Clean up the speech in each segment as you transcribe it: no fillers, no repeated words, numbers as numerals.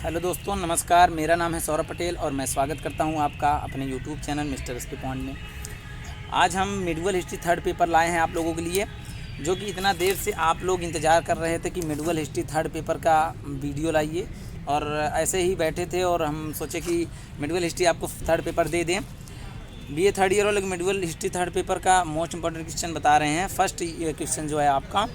Hello दोस्तों, नमस्कार। मेरा नाम है सौरभ पटेल और मैं स्वागत करता हूं आपका अपने YouTube channel mister SP point में। आज हम मिडवल हिस्ट्री थर्ड पेपर लाए हैं आप लोगों के लिए, जो कि इतना देर से आप लोग इंतज़ार कर रहे थे कि मिडवल हिस्ट्री थर्ड पेपर का वीडियो लाइए, और ऐसे ही बैठे थे और हम सोचे कि मिडवल हिस्ट्री आपको थर्ड पेपर दे दें। बीए थर्ड ईयर वाले मिडवल हिस्ट्री थर्ड पेपर का मोस्ट इंपॉर्टेंट क्वेश्चन बता रहे हैं। फर्स्ट क्वेश्चन जो है आपका,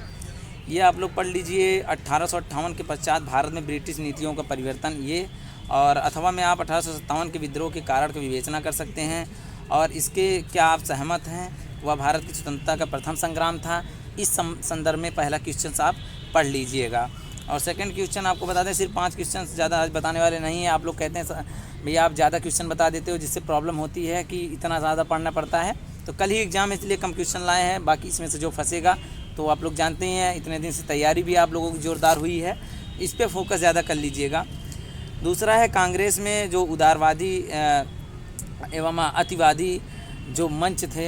ये आप लोग पढ़ लीजिए। 1858 के पश्चात भारत में ब्रिटिश नीतियों का परिवर्तन, ये और अथवा में आप 1857 के विद्रोह के कारण की विवेचना कर सकते हैं, और इसके क्या आप सहमत हैं? वह भारत की स्वतंत्रता का प्रथम संग्राम था। इस संदर्भ में पहला क्वेश्चन आप पढ़ लीजिएगा। और सेकंड क्वेश्चन आपको बता दें, सिर्फ 5 क्वेश्चन, ज़्यादा आज बताने वाले नहीं हैं। आप लोग कहते हैं भैया आप ज़्यादा क्वेश्चन बता देते हो, जिससे प्रॉब्लम होती है कि इतना ज़्यादा पढ़ना पड़ता है। तो कल ही एग्ज़ाम है, इसलिए कम क्वेश्चन लाए हैं। बाकी इसमें से जो फंसेगा तो आप लोग जानते ही हैं, इतने दिन से तैयारी भी आप लोगों की ज़ोरदार हुई है, इस पे फोकस ज़्यादा कर लीजिएगा। दूसरा है, कांग्रेस में जो उदारवादी एवं अतिवादी जो मंच थे,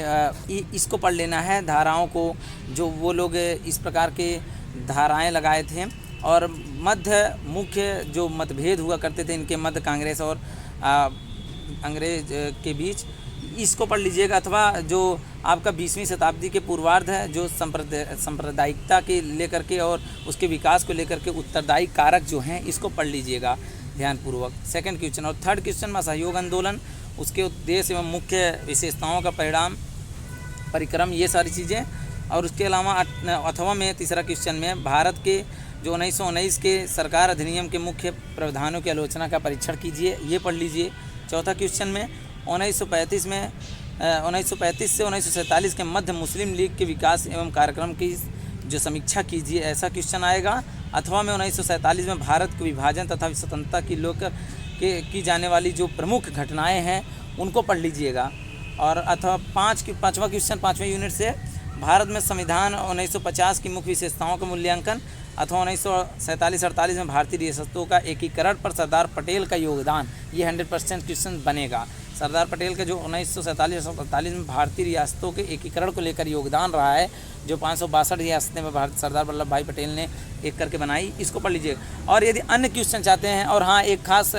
इसको पढ़ लेना है। धाराओं को जो वो लोग इस प्रकार के धाराएं लगाए थे, और मध्य मुख्य जो मतभेद हुआ करते थे इनके मध्य कांग्रेस और अंग्रेज के बीच, इसको पढ़ लीजिएगा। अथवा जो आपका 20वीं शताब्दी के पूर्वार्ध है, जो सांप्रदायिकता के लेकर के और उसके विकास को लेकर के उत्तरदायी कारक जो हैं, इसको पढ़ लीजिएगा ध्यानपूर्वक। Second question. और थर्ड क्वेश्चन में असहयोग आंदोलन, उसके उद्देश्य एवं मुख्य विशेषताओं का परिणाम परिक्रम, ये सारी चीज़ें। और उसके अलावा अथवा में तीसरा क्वेश्चन में भारत के जो 1919 के सरकार अधिनियम के मुख्य प्रावधानों की आलोचना का परीक्षण कीजिए, ये पढ़ लीजिए। चौथा क्वेश्चन में 1935 से 1947 के मध्य मुस्लिम लीग के विकास एवं कार्यक्रम की जो समीक्षा कीजिए, ऐसा क्वेश्चन आएगा। अथवा में 1947 में भारत के विभाजन तथा स्वतंत्रता की जाने वाली जो प्रमुख घटनाएं हैं, उनको पढ़ लीजिएगा। और अथवा पाँचवा क्वेश्चन 5वें यूनिट से, भारत में संविधान 1950 की मुख्य विशेषताओं का मूल्यांकन, अथवा 1947-48 में भारतीय रियासतों का एकीकरण पर सरदार पटेल का योगदान, ये 100% क्वेश्चन बनेगा। सरदार पटेल का जो 1947-48 में भारतीय रियासतों के एकीकरण को लेकर योगदान रहा है, जो 562 रियासतें में सरदार वल्लभ भाई पटेल ने एक करके बनाई, इसको पढ़ लीजिए। और यदि अन्य क्वेश्चन चाहते हैं, और हाँ एक खास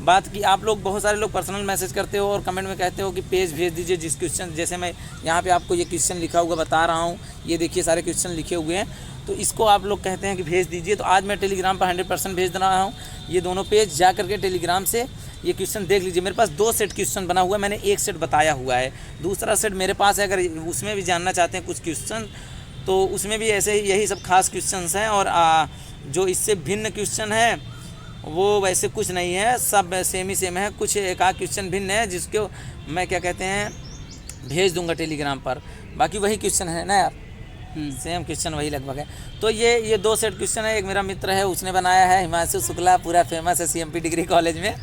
बात कि आप लोग बहुत सारे लोग पर्सनल मैसेज करते हो और कमेंट में कहते हो कि पेज भेज दीजिए जिस क्वेश्चन, जैसे मैं यहाँ पे आपको ये क्वेश्चन लिखा हुआ बता रहा हूँ, ये देखिए सारे क्वेश्चन लिखे हुए हैं, तो इसको आप लोग कहते हैं कि भेज दीजिए। तो आज मैं टेलीग्राम पर 100% भेज रहा हूँ। ये दोनों पेज जा करके टेलीग्राम से ये क्वेश्चन देख लीजिए। मेरे पास 2 सेट क्वेश्चन बना हुआ है, मैंने एक सेट बताया हुआ है, दूसरा सेट मेरे पास है। अगर उसमें भी जानना चाहते हैं कुछ क्वेश्चन, तो उसमें भी ऐसे ही यही सब खास क्वेश्चंस हैं। और जो इससे भिन्न क्वेश्चन है वो वैसे कुछ नहीं है, सब सेम ही सेम है। कुछ एक आध क्वेश्चन भिन्न है, जिसको मैं क्या कहते हैं भेज दूंगा टेलीग्राम पर। बाकी वही क्वेश्चन है ना यार, सेम क्वेश्चन वही लगभग है। तो ये 2 सेट क्वेश्चन है। एक मेरा मित्र है, उसने बनाया है, हिमांशु शुक्ला, पूरा फेमस है CMP डिग्री कॉलेज में,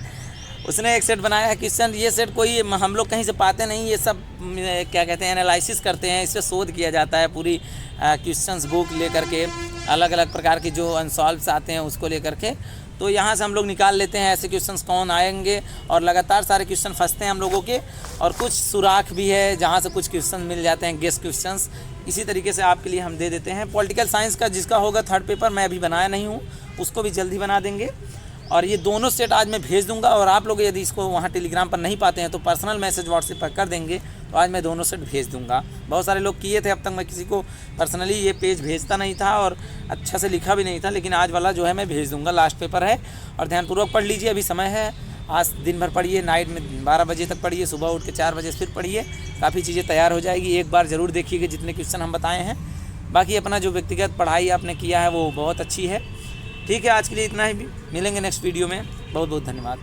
उसने एक सेट बनाया है क्वेश्चन। ये सेट कोई हम लोग कहीं से पाते नहीं, ये सब क्या कहते हैं एनालिसिस करते हैं, इस पर शोध किया जाता है। पूरी क्वेश्चंस बुक लेकर के अलग अलग प्रकार के जो अनसॉल्व्स आते हैं उसको लेकर के, तो यहाँ से हम लोग निकाल लेते हैं ऐसे क्वेश्चंस कौन आएंगे। और लगातार सारे क्वेश्चन फंसते हैं हम लोगों के, और कुछ सुराख भी है जहाँ से कुछ क्वेश्चन मिल जाते हैं, गेस्ट क्वेश्चंस। इसी तरीके से आपके लिए हम दे देते हैं। पॉलिटिकल साइंस का जिसका होगा थर्ड पेपर, मैं अभी बनाया नहीं हूँ, उसको भी जल्दी बना देंगे। और ये दोनों सेट आज मैं भेज दूंगा। और आप लोग यदि इसको वहाँ टेलीग्राम पर नहीं पाते हैं तो पर्सनल मैसेज व्हाट्सएप पर कर देंगे, तो आज मैं दोनों सेट भेज दूंगा। बहुत सारे लोग किए थे, अब तक मैं किसी को पर्सनली ये पेज भेजता नहीं था और अच्छा से लिखा भी नहीं था, लेकिन आज वाला जो है मैं भेज दूंगा। लास्ट पेपर है और ध्यानपूर्वक पढ़ लीजिए, अभी समय है। आज दिन भर पढ़िए, नाइट में 12 बजे तक पढ़िए, सुबह उठ के 4 बजे फिर पढ़िए, काफ़ी चीज़ें तैयार हो जाएगी। एक बार ज़रूर देखिएगा जितने क्वेश्चन हम बताए हैं। बाकी अपना जो व्यक्तिगत पढ़ाई आपने किया है वो बहुत अच्छी है। ठीक है, आज के लिए इतना ही, मिलेंगे नेक्स्ट वीडियो में। बहुत बहुत धन्यवाद।